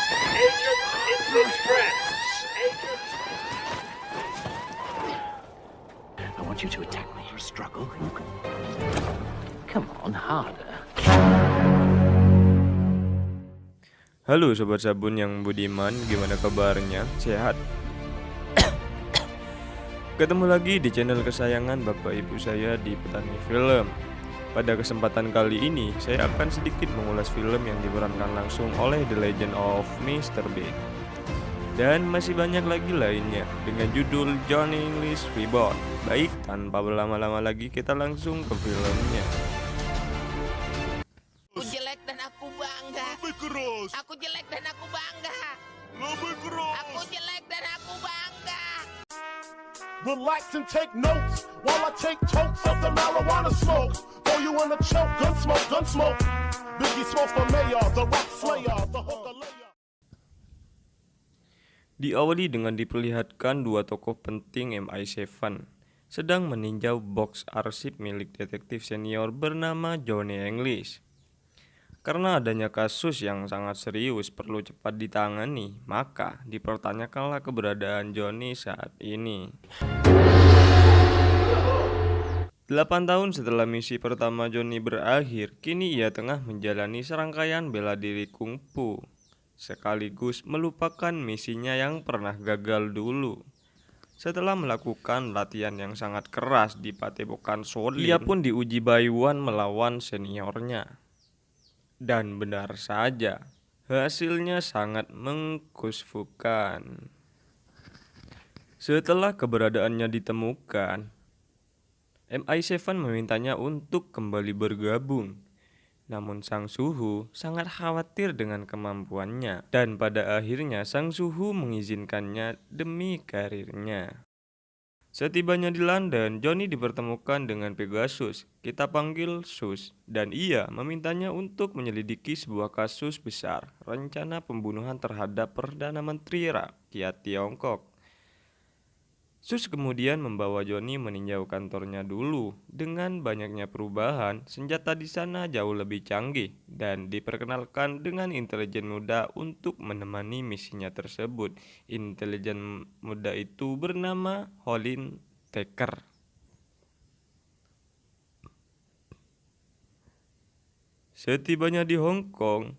Agent in distress. Agent. I want you to attack me. Struggle. Come on, harder. Halo Sobat Sabun yang budiman, gimana kabarnya? Sehat? Ketemu lagi di channel kesayangan Bapak Ibu saya di Petani Film. Pada kesempatan kali ini, saya akan sedikit mengulas film yang diperankan langsung oleh The Legend of Mr. Bean. Dan masih banyak lagi lainnya dengan judul Johnny English Reborn. Baik, tanpa berlama-lama lagi kita langsung ke filmnya. Aku jelek dan aku bangga. Lebih keras, Aku jelek dan aku bangga. lebih keras. Aku jelek dan aku bangga. Relax and take notes while I take totes of the marijuana smoke. Throw you in a choke, gun smoke, gun smoke. Biggie Smalls for mayor, the rock slayer, the hooker layer. Diawali dengan diperlihatkan dua tokoh penting MI7 sedang meninjau box arsip milik detektif senior bernama Johnny English. Karena adanya kasus yang sangat serius perlu cepat ditangani, maka dipertanyakanlah keberadaan Johnny saat ini. 8 tahun setelah misi pertama Johnny berakhir, kini ia tengah menjalani serangkaian bela diri kungfu, sekaligus melupakan misinya yang pernah gagal dulu. Setelah melakukan latihan yang sangat keras di Padepokan Shaolin, ia pun diuji by one melawan seniornya. Dan benar saja, hasilnya sangat mengkusfukan. Setelah keberadaannya ditemukan, MI7 memintanya untuk kembali bergabung. Namun Sang Suhu sangat khawatir dengan kemampuannya, dan pada akhirnya Sang Suhu mengizinkannya demi karirnya. Setibanya di London, Johnny dipertemukan dengan Pegasus, kita panggil Sus, dan ia memintanya untuk menyelidiki sebuah kasus besar, rencana pembunuhan terhadap Perdana Menteri Rakyat Tiongkok. Sus kemudian membawa Johnny meninjau kantornya dulu. Dengan banyaknya perubahan, senjata di sana jauh lebih canggih dan diperkenalkan dengan intelijen muda untuk menemani misinya tersebut. Intelijen muda itu bernama Holin Taker. Setibanya di Hong Kong,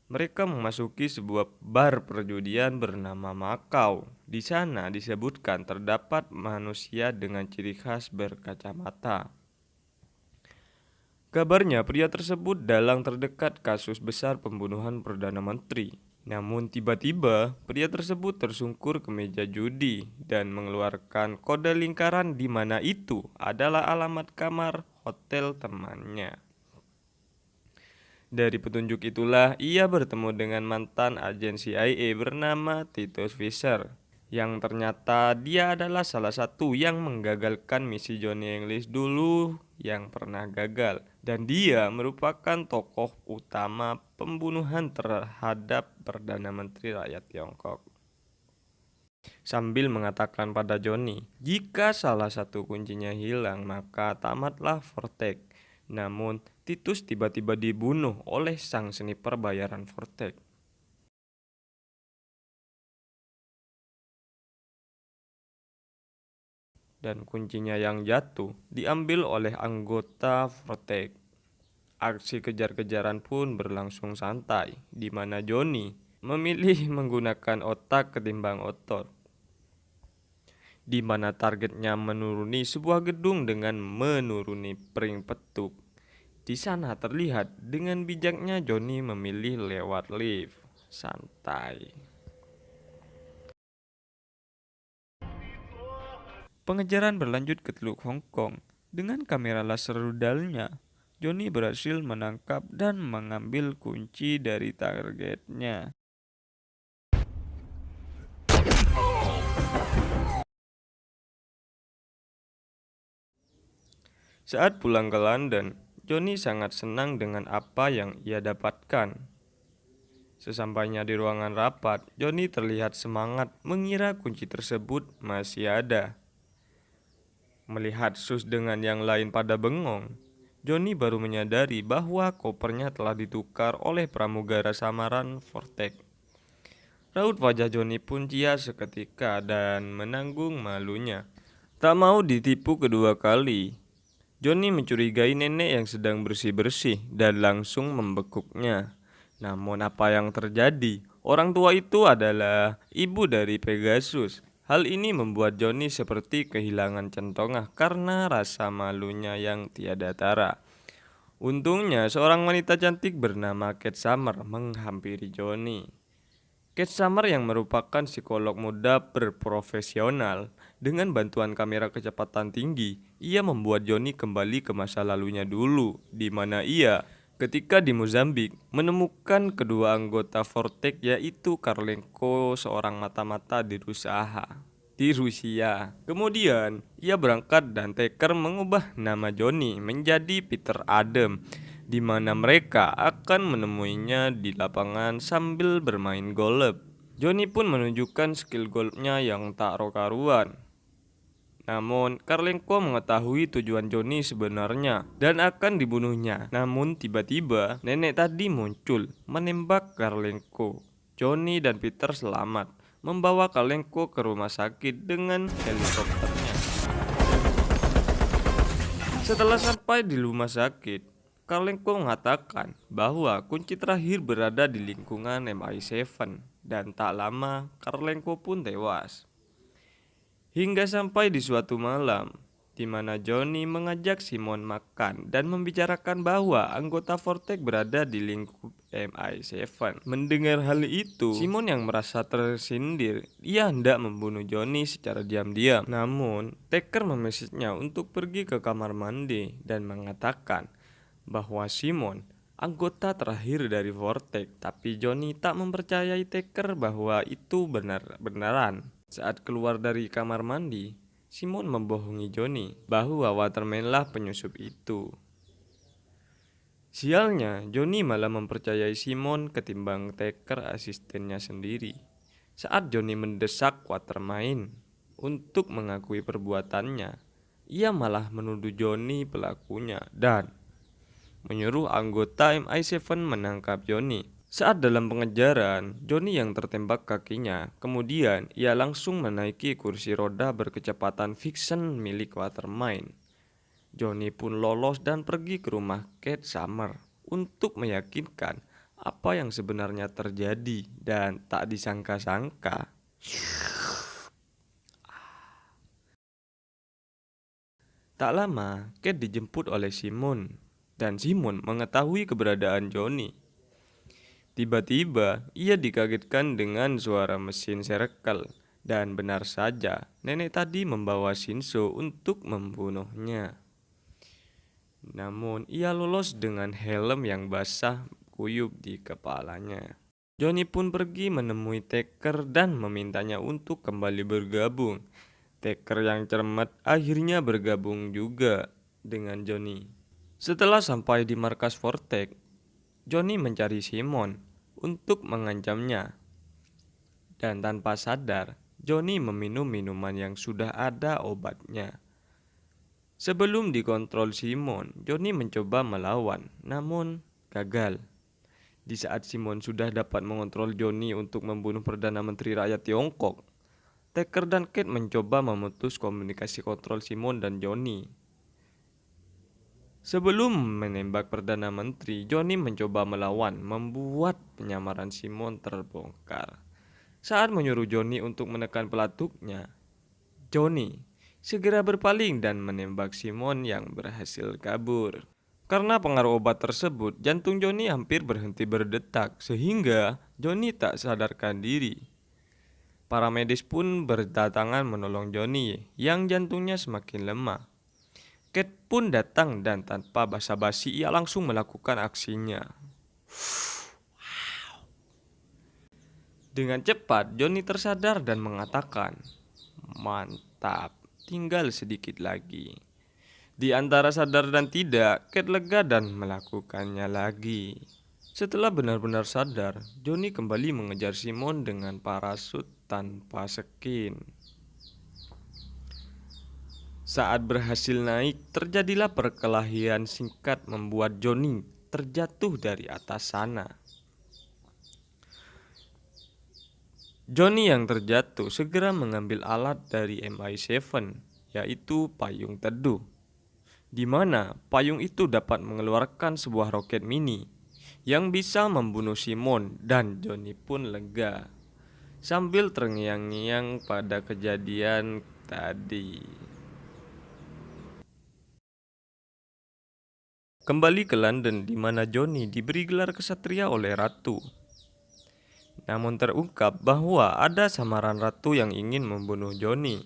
mereka memasuki sebuah bar perjudian bernama Macau. Di sana disebutkan terdapat manusia dengan ciri khas berkacamata. Kabarnya pria tersebut dalang terdekat kasus besar pembunuhan Perdana Menteri. Namun tiba-tiba pria tersebut tersungkur ke meja judi dan mengeluarkan kode lingkaran di mana itu adalah alamat kamar hotel temannya. Dari petunjuk itulah ia bertemu dengan mantan agen CIA bernama Titus Fisher, yang ternyata dia adalah salah satu yang menggagalkan misi Johnny English dulu yang pernah gagal, dan dia merupakan tokoh utama pembunuhan terhadap Perdana Menteri Rakyat Tiongkok. Sambil mengatakan pada Johnny, jika salah satu kuncinya hilang maka tamatlah Vortex. Namun Titus tiba-tiba dibunuh oleh sang sniper bayaran Vortex. Dan kuncinya yang jatuh diambil oleh anggota Vortex. Aksi kejar-kejaran pun berlangsung santai, di mana Johnny memilih menggunakan otak ketimbang otot, di mana targetnya menuruni sebuah gedung dengan menuruni pering petuk. Di sana terlihat dengan bijaknya Johnny memilih lewat lift, santai. Pengejaran berlanjut ke Teluk Hong Kong. Dengan kamera laser rudalnya, Johnny berhasil menangkap dan mengambil kunci dari targetnya. Saat pulang ke London, Johnny sangat senang dengan apa yang ia dapatkan. Sesampainya di ruangan rapat, Johnny terlihat semangat mengira kunci tersebut masih ada. Melihat Sus dengan yang lain pada bengong, Johnny baru menyadari bahwa kopernya telah ditukar oleh pramugara samaran Vortex. Raut wajah Johnny pun cia seketika dan menanggung malunya. Tak mau ditipu kedua kali, Johnny mencurigai nenek yang sedang bersih-bersih dan langsung membekuknya. Namun apa yang terjadi? Orang tua itu adalah ibu dari Pegasus. Hal ini membuat Johnny seperti kehilangan centongah karena rasa malunya yang tiada tara. Untungnya seorang wanita cantik bernama Kate Summer menghampiri Johnny. Kate Summer yang merupakan psikolog muda berprofesional, dengan bantuan kamera kecepatan tinggi, ia membuat Johnny kembali ke masa lalunya dulu, di mana ia ketika di Mozambik menemukan kedua anggota Vortex yaitu Karlenko, seorang mata-mata di Rusia. Kemudian ia berangkat dan Taker mengubah nama Johnny menjadi Peter Adam, di mana mereka akan menemuinya di lapangan sambil bermain golf. Johnny pun menunjukkan skill golfnya yang tak karuan. Namun Karlenko mengetahui tujuan Johnny sebenarnya dan akan dibunuhnya. Namun tiba-tiba nenek tadi muncul menembak Karlenko. Johnny dan Peter selamat, membawa Karlenko ke rumah sakit dengan helikopternya. Setelah sampai di rumah sakit, Karlenko mengatakan bahwa kunci terakhir berada di lingkungan MI7 dan tak lama Karlenko pun tewas. Hingga sampai di suatu malam, di mana Johnny mengajak Simon makan dan membicarakan bahwa anggota Vortex berada di lingkup MI7. Mendengar hal itu, Simon yang merasa tersindir, ia hendak membunuh Johnny secara diam-diam. Namun, Taker memesejnya untuk pergi ke kamar mandi dan mengatakan bahwa Simon anggota terakhir dari Vortex, tapi Johnny tak mempercayai Taker bahwa itu benar-benaran. Saat keluar dari kamar mandi, Simon membohongi Johnny bahwa Waterman lah penyusup itu. Sialnya, Johnny malah mempercayai Simon ketimbang Taker asistennya sendiri. Saat Johnny mendesak Waterman untuk mengakui perbuatannya, ia malah menuduh Johnny pelakunya dan menyuruh anggota MI7 menangkap Johnny. Saat dalam pengejaran, Johnny yang tertembak kakinya, kemudian ia langsung menaiki kursi roda berkecepatan Vixen milik Waterman. Johnny pun lolos dan pergi ke rumah Kate Summer untuk meyakinkan apa yang sebenarnya terjadi, dan tak disangka-sangka tak lama Kate dijemput oleh Simon. Dan Simon mengetahui keberadaan Johnny. Tiba-tiba ia dikagetkan dengan suara mesin Circle, dan benar saja nenek tadi membawa Shinso untuk membunuhnya. Namun ia lolos dengan helm yang basah kuyup di kepalanya. Johnny pun pergi menemui Taker dan memintanya untuk kembali bergabung. Taker yang cermat akhirnya bergabung juga dengan Johnny. Setelah sampai di markas Vortex, Johnny mencari Simon untuk mengancamnya. Dan tanpa sadar, Johnny meminum minuman yang sudah ada obatnya. Sebelum dikontrol Simon, Johnny mencoba melawan, namun gagal. Di saat Simon sudah dapat mengontrol Johnny untuk membunuh Perdana Menteri Rakyat Tiongkok, Taker dan Kate mencoba memutus komunikasi kontrol Simon dan Johnny. Sebelum menembak Perdana Menteri, Johnny mencoba melawan, membuat penyamaran Simon terbongkar. Saat menyuruh Johnny untuk menekan pelatuknya, Johnny segera berpaling dan menembak Simon yang berhasil kabur. Karena pengaruh obat tersebut, jantung Johnny hampir berhenti berdetak sehingga Johnny tak sadarkan diri. Para medis pun berdatangan menolong Johnny yang jantungnya semakin lemah. Kate pun datang dan tanpa basa-basi ia langsung melakukan aksinya. Dengan cepat Johnny tersadar dan mengatakan, "Mantap, tinggal sedikit lagi." Di antara sadar dan tidak, Kate lega dan melakukannya lagi. Setelah benar-benar sadar, Johnny kembali mengejar Simon dengan parasut tanpa skin. Saat berhasil naik, terjadilah perkelahian singkat membuat Johnny terjatuh dari atas sana. Johnny yang terjatuh segera mengambil alat dari MI7, yaitu payung teduh, di mana payung itu dapat mengeluarkan sebuah roket mini yang bisa membunuh Simon, dan Johnny pun lega sambil terngiang-ngiang pada kejadian tadi. Kembali ke London di mana Johnny diberi gelar kesatria oleh ratu. Namun terungkap bahwa ada samaran ratu yang ingin membunuh Johnny.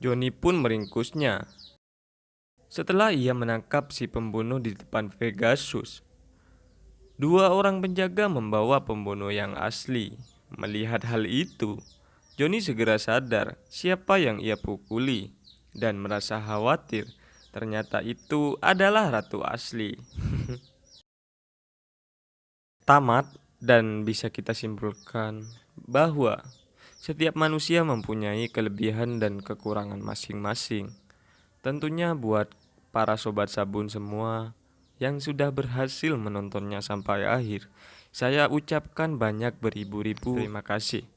Johnny pun meringkusnya. Setelah ia menangkap si pembunuh di depan Pegasus, 2 orang penjaga membawa pembunuh yang asli. Melihat hal itu, Johnny segera sadar siapa yang ia pukuli dan merasa khawatir. Ternyata itu adalah ratu asli. Tamat, dan bisa kita simpulkan bahwa setiap manusia mempunyai kelebihan dan kekurangan masing-masing. Tentunya buat para sobat sabun semua yang sudah berhasil menontonnya sampai akhir, saya ucapkan banyak beribu-ribu terima kasih.